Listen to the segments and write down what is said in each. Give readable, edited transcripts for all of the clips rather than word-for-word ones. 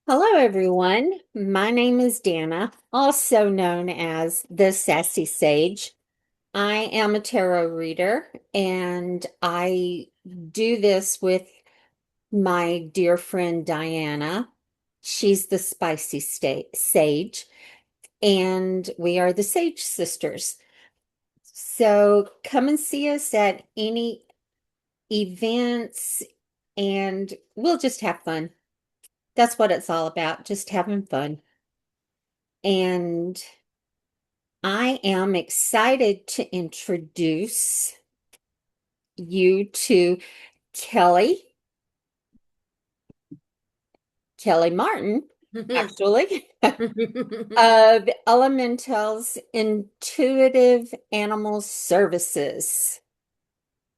Hello, everyone. My name is Dana, also known as the Sassy Sage. I am a tarot reader, and I do this with my dear friend Diana. She's the Spicy Sage, and we are the Sage Sisters. So come and see us at any events, and we'll just have fun. That's what it's all about, just having fun. And I am excited to introduce you to Kelly, Kelly Martin, actually, of Elemental's Intuitive Animal Services.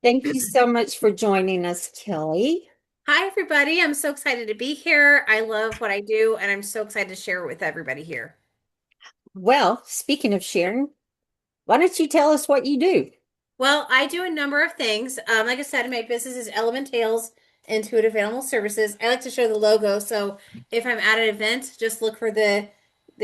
Thank you so much for joining us, Kelly. Hi, everybody. I'm so excited to be here. I love what I do, and I'm so excited to share it with everybody here. Well, speaking of sharing, why don't you tell us what you do? Well, I do a number of things. Like I said, my business is Element Tales Intuitive Animal Services. I like to show the logo, so if I'm at an event, just look for the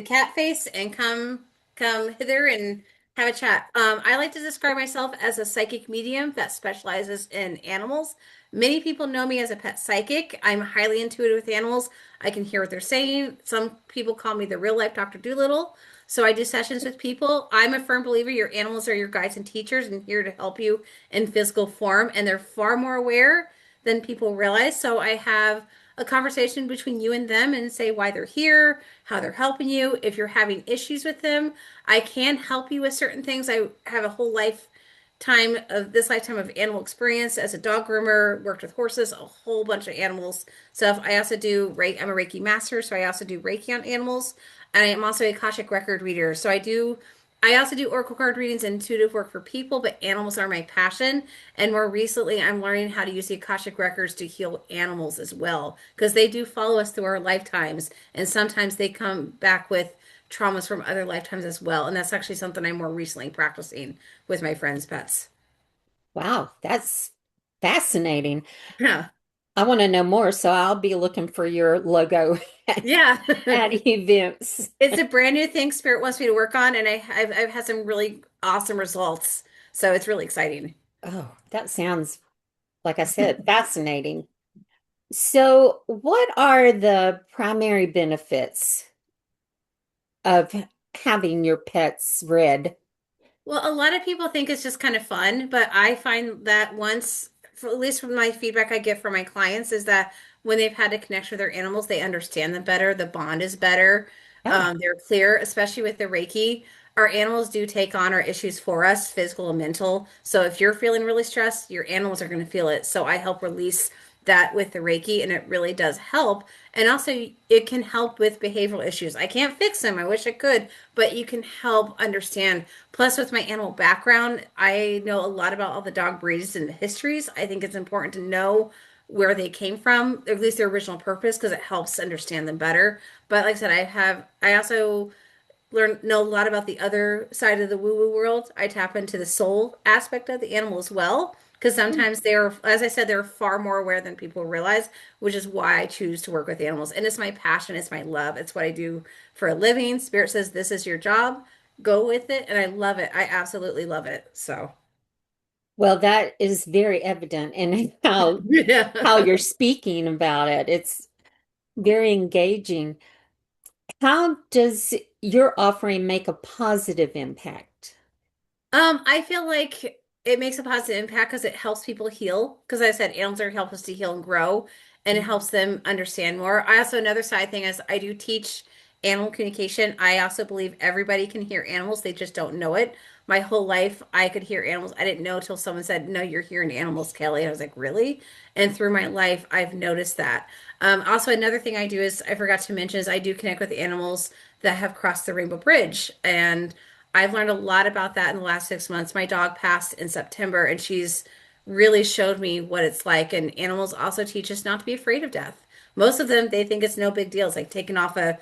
cat face and come hither and have a chat. I like to describe myself as a psychic medium that specializes in animals. Many people know me as a pet psychic. I'm highly intuitive with animals. I can hear what they're saying. Some people call me the real life Dr. Doolittle. So I do sessions with people. I'm a firm believer your animals are your guides and teachers and here to help you in physical form, and they're far more aware than people realize. So I have a conversation between you and them and say why they're here, how they're helping you. If you're having issues with them, I can help you with certain things. I have a whole lifetime of animal experience as a dog groomer, worked with horses, a whole bunch of animals stuff. I also do I'm a Reiki master, so I also do Reiki on animals, and I am also a Akashic record reader. I also do oracle card readings and intuitive work for people, but animals are my passion. And more recently, I'm learning how to use the Akashic records to heal animals as well, because they do follow us through our lifetimes, and sometimes they come back with traumas from other lifetimes as well. And that's actually something I'm more recently practicing with my friends' pets. Wow, that's fascinating. Yeah. I want to know more, so I'll be looking for your logo Yeah. at events. It's a brand new thing Spirit wants me to work on, and I've had some really awesome results. So it's really exciting. Oh, that sounds, like I said, fascinating. So, what are the primary benefits of having your pets read? Well, a lot of people think it's just kind of fun, but I find that at least from my feedback I get from my clients, is that when they've had a connection with their animals, they understand them better. The bond is better. Oh, They're clear, especially with the Reiki. Our animals do take on our issues for us, physical and mental. So if you're feeling really stressed, your animals are going to feel it. So I help release that with the Reiki, and it really does help. And also, it can help with behavioral issues. I can't fix them. I wish I could, but you can help understand. Plus, with my animal background, I know a lot about all the dog breeds and the histories. I think it's important to know where they came from, or at least their original purpose, because it helps understand them better. But like I said, I also know a lot about the other side of the woo-woo world. I tap into the soul aspect of the animal as well, because sometimes they're, as I said, they're far more aware than people realize, which is why I choose to work with animals. And it's my passion, it's my love, it's what I do for a living. Spirit says this is your job, go with it, and I love it. I absolutely love it. So, well, that is very evident in how yeah. you're speaking about it. It's very engaging. How does your offering make a positive impact? I feel like it makes a positive impact because it helps people heal. Because I said animals are help us to heal and grow, and it helps them understand more. I also another side thing is I do teach animal communication. I also believe everybody can hear animals; they just don't know it. My whole life, I could hear animals. I didn't know until someone said, "No, you're hearing animals, Kelly." And I was like, "Really?" And through my life, I've noticed that. Also, another thing I do is I forgot to mention is I do connect with animals that have crossed the Rainbow Bridge, and I've learned a lot about that in the last 6 months. My dog passed in September, and she's really showed me what it's like. And animals also teach us not to be afraid of death. Most of them, they think it's no big deal. It's like taking off a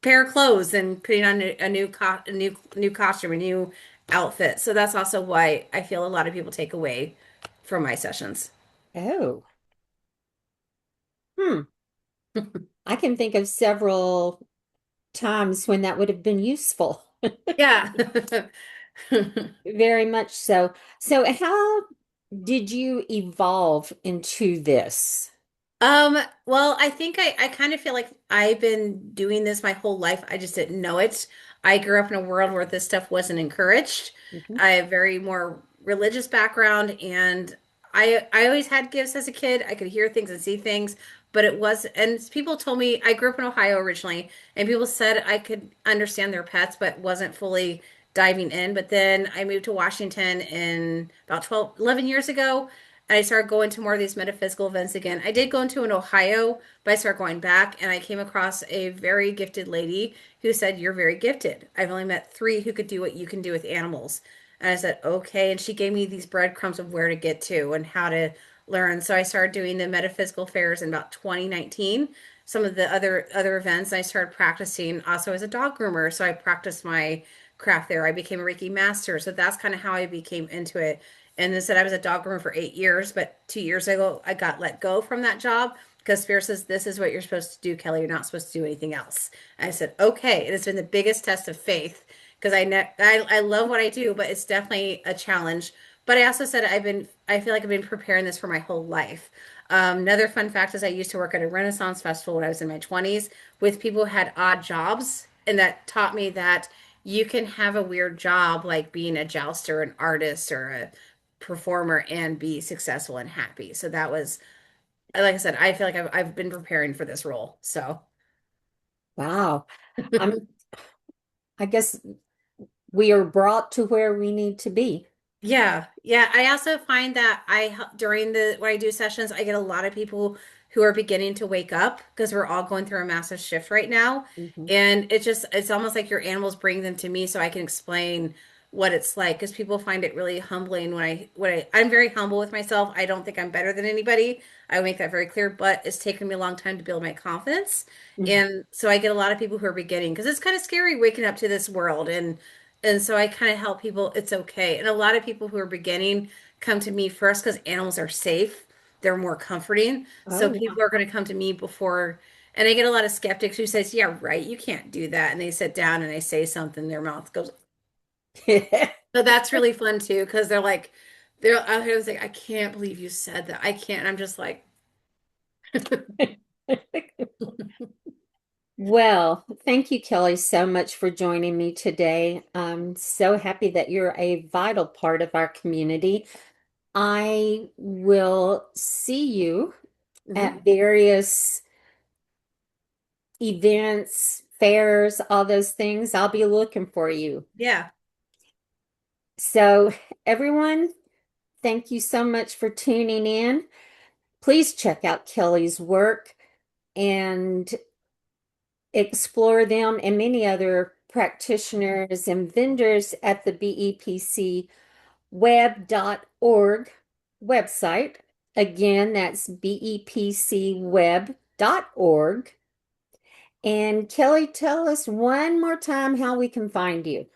pair of clothes and putting on a new costume, a new outfit. So that's also why I feel a lot of people take away from my sessions. Oh, hmm. I can think of several times when that would have been useful. Yeah. Very much so. So, how did you evolve into this? Well, I think I kind of feel like I've been doing this my whole life. I just didn't know it. I grew up in a world where this stuff wasn't encouraged. Mhm. I have very more religious background, and I always had gifts as a kid. I could hear things and see things, but it was, and people told me I grew up in Ohio originally, and people said I could understand their pets, but wasn't fully diving in. But then I moved to Washington in about 12, 11 years ago, and I started going to more of these metaphysical events again. I did go into in Ohio, but I started going back, and I came across a very gifted lady who said, "You're very gifted. I've only met three who could do what you can do with animals." And I said, "Okay." And she gave me these breadcrumbs of where to get to and how to learn. So I started doing the metaphysical fairs in about 2019. Some of the other events, I started practicing also as a dog groomer. So I practiced my craft there. I became a Reiki master. So that's kind of how I became into it. And they said I was a dog groomer for 8 years, but 2 years ago I got let go from that job because Spirit says this is what you're supposed to do, Kelly. You're not supposed to do anything else. And I said okay. And it's been the biggest test of faith because I love what I do, but it's definitely a challenge. But I also said I feel like I've been preparing this for my whole life. Another fun fact is I used to work at a Renaissance festival when I was in my 20s with people who had odd jobs, and that taught me that you can have a weird job like being a jouster, an artist, or a performer and be successful and happy. So that was, like I said, I feel like I've been preparing for this role. So Wow. I'm, I guess we are brought to where we need to be. yeah, yeah. I also find that during the when I do sessions, I get a lot of people who are beginning to wake up because we're all going through a massive shift right now. Mhm. And it's almost like your animals bring them to me so I can explain what it's like because people find it really humbling I'm very humble with myself. I don't think I'm better than anybody. I make that very clear, but it's taken me a long time to build my confidence. Mhm. And so I get a lot of people who are beginning because it's kind of scary waking up to this world and so I kind of help people, it's okay. And a lot of people who are beginning come to me first because animals are safe. They're more comforting. So Oh, yeah. people are going to come to me before, and I get a lot of skeptics who says, "Yeah, right, you can't do that." And they sit down and they say something, their mouth goes. So that's really fun too, because they're out here like, "I can't believe you said that. I can't." And I'm just like, Well, thank you, Kelly, so much for joining me today. I'm so happy that you're a vital part of our community. I will see you mhm. at various events, fairs, all those things. I'll be looking for you. Yeah. So, everyone, thank you so much for tuning in. Please check out Kelly's work and explore them and many other practitioners and vendors at the BEPC web.org website. Again, that's bepcweb.org. And Kelly, tell us one more time how we can find you.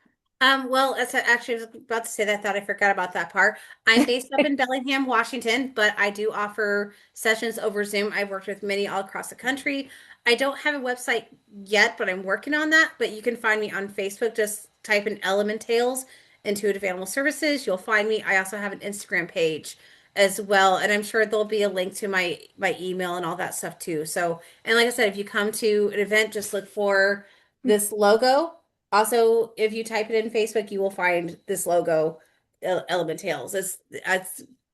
Well, actually, I was about to say that. I thought I forgot about that part. I'm based up in Bellingham, Washington, but I do offer sessions over Zoom. I've worked with many all across the country. I don't have a website yet, but I'm working on that. But you can find me on Facebook. Just type in Element Tales, Intuitive Animal Services. You'll find me. I also have an Instagram page as well, and I'm sure there'll be a link to my email and all that stuff too. So, and like I said, if you come to an event, just look for this logo. Also, if you type it in Facebook, you will find this logo, Element Tales. It's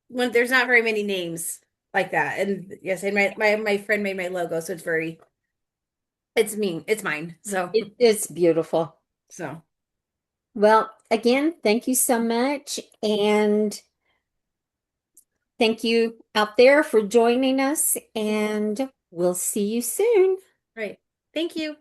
when there's not very many names like that. And yes, and my friend made my logo, so it's me, it's mine. It's beautiful. So Well, again, thank you so much. And thank you out there for joining us. And we'll see you soon. right. Thank you.